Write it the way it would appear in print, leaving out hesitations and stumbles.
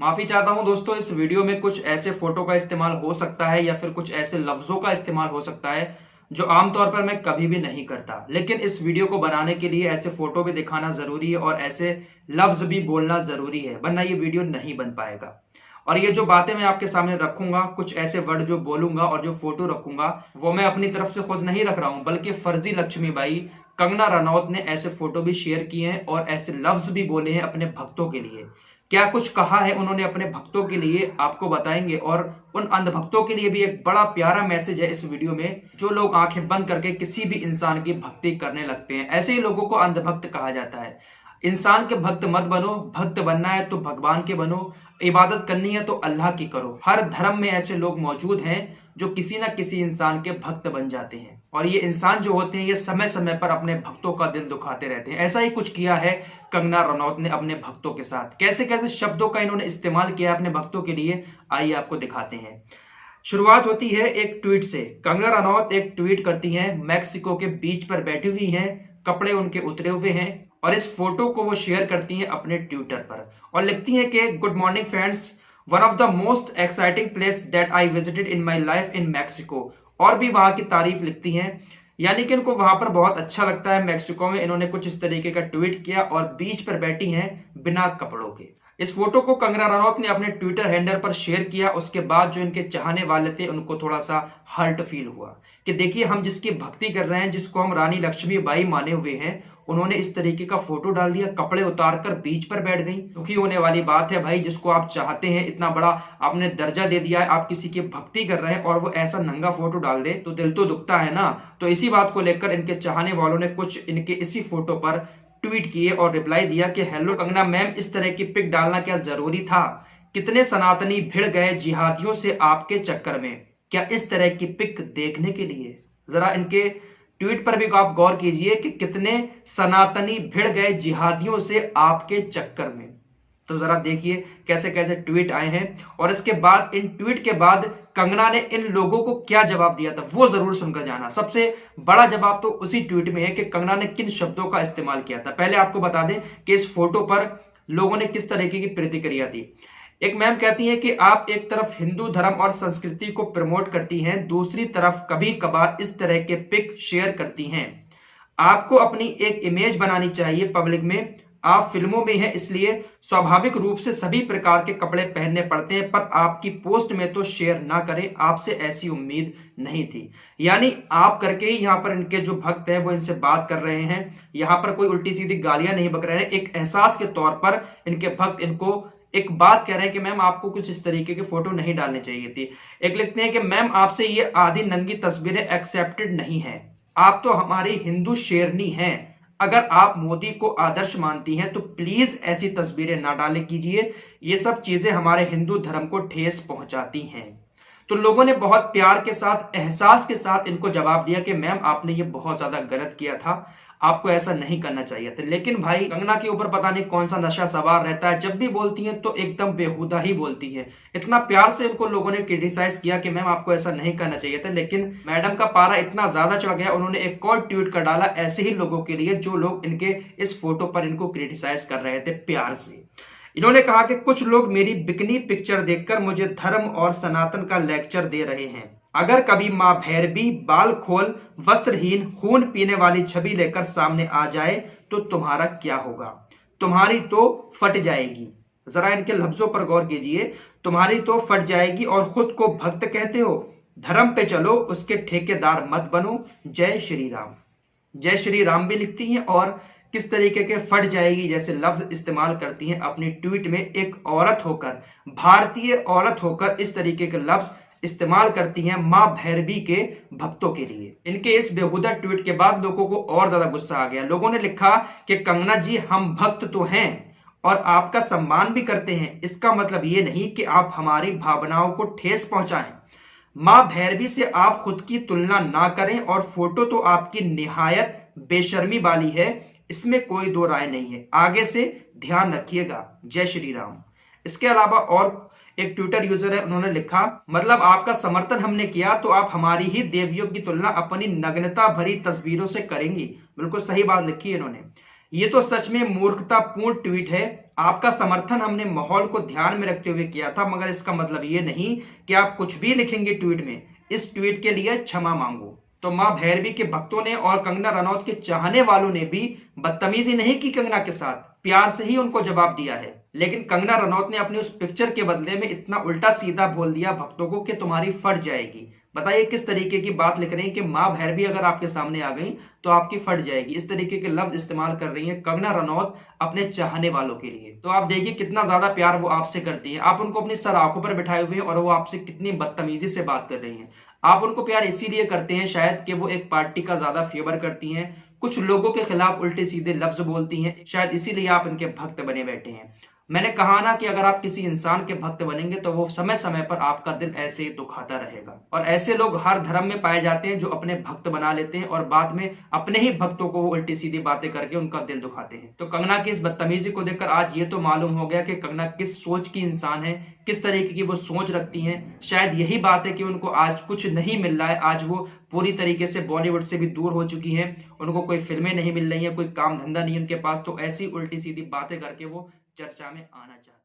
माफी चाहता हूं दोस्तों, इस वीडियो में कुछ ऐसे फोटो का इस्तेमाल हो सकता है या फिर कुछ ऐसे लफ्जों का इस्तेमाल हो सकता है जो आमतौर पर मैं कभी भी नहीं करता। लेकिन इस वीडियो को बनाने के लिए ऐसे फोटो भी दिखाना जरूरी है और ऐसे लफ्ज भी बोलना जरूरी है, वरना ये वीडियो नहीं बन पाएगा। और ये जो बातें मैं आपके सामने रखूंगा, कुछ ऐसे वर्ड जो बोलूंगा और जो फोटो रखूंगा, वो मैं अपनी तरफ से खुद नहीं रख रहा हूं, बल्कि फर्जी लक्ष्मीबाई कंगना रनौत ने ऐसे फोटो भी शेयर किए हैं और ऐसे लफ्ज भी बोले हैं अपने भक्तों के लिए। क्या कुछ कहा है उन्होंने अपने भक्तों के लिए, आपको बताएंगे। और उन अंधभक्तों के लिए भी एक बड़ा प्यारा मैसेज है इस वीडियो में, जो लोग आंखें बंद करके किसी भी इंसान की भक्ति करने लगते हैं। ऐसे ही लोगों को अंधभक्त कहा जाता है। इंसान के भक्त मत बनो, भक्त बनना है तो भगवान के बनो, इबादत करनी है तो अल्लाह की करो। हर धर्म में ऐसे लोग मौजूद हैं जो किसी ना किसी इंसान के भक्त बन जाते हैं, और ये इंसान जो होते हैं ये समय समय पर अपने भक्तों का दिल दुखाते रहते हैं। ऐसा ही कुछ किया है कंगना रनौत ने अपने भक्तों के साथ। कैसे कैसे शब्दों का इन्होंने इस्तेमाल किया अपने भक्तों के लिए, आइए आपको दिखाते हैं। शुरुआत होती है एक ट्वीट से। कंगना रनौत एक ट्वीट करती हैं, मैक्सिको के बीच पर बैठी हुई हैं, कपड़े उनके उतरे हुए हैं, और इस फोटो को वो शेयर करती हैं अपने ट्विटर पर और लिखती हैं कि good morning friends, one of the most exciting place that I visited in my life in Mexico. और भी वहां की तारीफ लिखती हैं, यानी कि इनको वहां पर बहुत अच्छा लगता है मैक्सिको में। इन्होंने कुछ इस तरीके का ट्वीट किया और बीच पर बैठी हैं बिना कपड़ों के। इस फोटो को कंगना रनौत ने अपने ट्विटर हैंडल पर शेयर किया। उसके बाद जो इनके चाहने वाले थे उनको थोड़ा सा हर्ट फील हुआ कि देखिए, हम जिसकी भक्ति कर रहे हैं, जिसको हम रानी लक्ष्मीबाई माने हुए हैं, उन्होंने इस तरीके का फोटो डाल दिया, कपड़े उतार कर बीच पर बैठ गई। दुखी होने वाली बात है भाई, जिसको आप चाहते हैं, इतना बड़ा आपने दर्जा दे दिया है, आप किसी की भक्ति कर रहे हैं और वो ऐसा नंगा फोटो डाल दे तो दिल तो दुखता है ना। तो इसी बात को लेकर इनके चाहने वालों ने कुछ इनके इसी फोटो पर ट्वीट किए और रिप्लाई दिया कि हेलो कंगना मैम, इस तरह की पिक डालना क्या जरूरी था? कितने सनातनी भिड़ गए जिहादियों से आपके चक्कर में, क्या इस तरह की पिक देखने के लिए? जरा इनके ट्वीट पर भी आप गौर कीजिए कि कितने सनातनी भिड़ गए जिहादियों से आपके चक्कर में। तो जरा देखिए कैसे कैसे ट्वीट आए हैं। और इसके बाद, इन ट्वीट के बाद कंगना ने इन लोगों को क्या जवाब दिया था वो जरूर सुनकर जाना। सबसे बड़ा जवाब तो उसी ट्वीट में है कि कंगना ने किन शब्दों का इस्तेमाल किया था। पहले आपको बता दें कि इस फोटो पर लोगों ने किस तरीके की प्रतिक्रिया दी। एक मैम कहती हैं कि आप एक तरफ हिंदू धर्म और संस्कृति को प्रमोट करती हैं, दूसरी तरफ कभी कभार इस तरह के पिक शेयर करती हैं। आपको अपनी एक इमेज बनानी चाहिए पब्लिक में। आप फिल्मों में हैं, इसलिए स्वाभाविक रूप से सभी प्रकार के कपड़े पहनने पड़ते हैं, पर आपकी पोस्ट में तो शेयर ना करें, आपसे ऐसी उम्मीद नहीं थी। यानी आप करके ही यहाँ पर इनके जो भक्त हैं वो इनसे बात कर रहे हैं। यहाँ पर कोई उल्टी सीधी गालियां नहीं बक रहे हैं, एक एहसास के तौर पर इनके भक्त इनको एक बात कह रहे हैं कि मैम आपको कुछ इस तरीके के फोटो नहीं डालने चाहिए थी। एक लिखते हैं कि मैम आपसे ये आधी नंगी तस्वीरें एक्सेप्टेड नहीं है, आप तो हमारी हिंदू शेरनी हैं। अगर आप मोदी को आदर्श मानती हैं तो प्लीज ऐसी तस्वीरें ना डाले कीजिए, ये सब चीजें हमारे हिंदू धर्म को ठेस पहुंचाती हैं। तो लोगों ने बहुत प्यार के साथ, एहसास के साथ इनको जवाब दिया कि मैम आपने ये बहुत ज्यादा गलत किया था, आपको ऐसा नहीं करना चाहिए था। लेकिन भाई कंगना के ऊपर पता नहीं कौन सा नशा सवार रहता है, जब भी बोलती हैं तो एकदम बेहुदा ही बोलती है। इतना प्यार से इनको लोगों ने क्रिटिसाइज किया कि मैम आपको ऐसा नहीं करना चाहिए था, लेकिन मैडम का पारा इतना ज्यादा चढ़ गया, उन्होंने एक और ट्वीट कर डाला ऐसे ही लोगों के लिए जो लोग इनके इस फोटो पर इनको क्रिटिसाइज कर रहे थे प्यार से। इन्होंने कहा कि कुछ लोग मेरी बिकनी पिक्चर देखकर मुझे धर्म और सनातन का लेक्चर दे रहे हैं। अगर कभी मां भैरवी बाल खोल, वस्त्रहीन, खून पीने वाली छवि लेकर सामने आ जाए तो तुम्हारा क्या होगा? तुम्हारी तो फट जाएगी। जरा इनके लफ्जों पर गौर कीजिए, तुम्हारी तो फट जाएगी और खुद को भक्त कहते हो। धर्म पे चलो, उसके ठेकेदार मत बनो। जय श्री राम। जय श्री राम भी लिखती हैं और किस तरीके के फट जाएगी जैसे लफ्ज इस्तेमाल करती हैं अपनी ट्वीट में। एक औरत होकर, भारतीय औरत होकर इस तरीके के लफ्ज इस्तेमाल करती हैं मां भैरवी के भक्तों के लिए। इनके इस बेहुदा ट्वीट के बाद लोगों को और ज्यादा गुस्सा आ गया। लोगों ने लिखा कि कंगना जी, हम भक्त तो हैं और आपका सम्मान भी करते हैं, इसका मतलब ये नहीं कि आप हमारी भावनाओं को ठेस पहुंचाएं। मां भैरवी से आप खुद की तुलना ना करें और फोटो तो आपकी निहायत बेशर्मी वाली है, इसमें कोई दो राय नहीं है। आगे से ध्यान रखिएगा। जय श्री राम। इसके अलावा और एक ट्विटर यूजर है, उन्होंने लिखा, मतलब आपका समर्थन हमने किया तो आप हमारी ही देवियों की तुलना अपनी नग्नता भरी तस्वीरों से करेंगी। बिल्कुल सही बात लिखी है इन्होंने। ये तो सच में मूर्खतापूर्ण ट्वीट है। आपका समर्थन हमने माहौल को ध्यान में रखते हुए किया था, मगर इसका मतलब ये नहीं कि आप कुछ भी लिखेंगे ट्वीट में इस ट्वीट के लिए क्षमा मांगो। तो मां भैरवी के भक्तों ने और कंगना रनौत के चाहने वालों ने भी बदतमीजी नहीं की कंगना के साथ, प्यार से ही उनको जवाब दिया है। लेकिन कंगना रनौत ने अपनी उस पिक्चर के बदले में इतना उल्टा सीधा बोल दिया भक्तों को कि तुम्हारी फट जाएगी। बताइए किस तरीके की बात लिख रही है कि मां भैरवी अगर आपके सामने आ गई तो आपकी फट जाएगी। इस तरीके के लफ्ज इस्तेमाल कर रही है कंगना रनौत अपने चाहने वालों के लिए। तो आप देखिए कितना ज्यादा प्यार वो आपसे करती है, आप उनको अपनी सर आंखों पर बिठाए हुए हैं और वो आपसे कितनी बदतमीजी से बात कर रही हैं। आप उनको प्यार इसीलिए करते हैं शायद कि वो एक पार्टी का ज्यादा फेवर करती हैं, कुछ लोगों के खिलाफ उल्टे सीधे लफ्ज बोलती हैं, शायद इसीलिए आप इनके भक्त बने बैठे हैं। मैंने कहा ना कि अगर आप किसी इंसान के भक्त बनेंगे तो वो समय समय पर आपका दिल ऐसे ही दुखाता रहेगा। और ऐसे लोग हर धर्म में पाए जाते हैं जो अपने भक्त बना लेते हैं और बाद में अपने ही भक्तों को उल्टी सीधी बातें करके उनका दिल दुखाते हैं। तो कंगना की इस बदतमीजी को देखकर आज ये तो मालूम हो गया कि कंगना किस सोच की इंसान है, किस तरीके की वो सोच रखती हैं। शायद यही बात है कि उनको आज कुछ नहीं मिल रहा है, आज वो पूरी तरीके से बॉलीवुड से भी दूर हो चुकी हैं, उनको कोई फिल्में नहीं मिल रही हैं, कोई काम धंधा नहीं उनके पास, तो ऐसी उल्टी सीधी बातें करके वो चर्चा में आना चाहते हैं।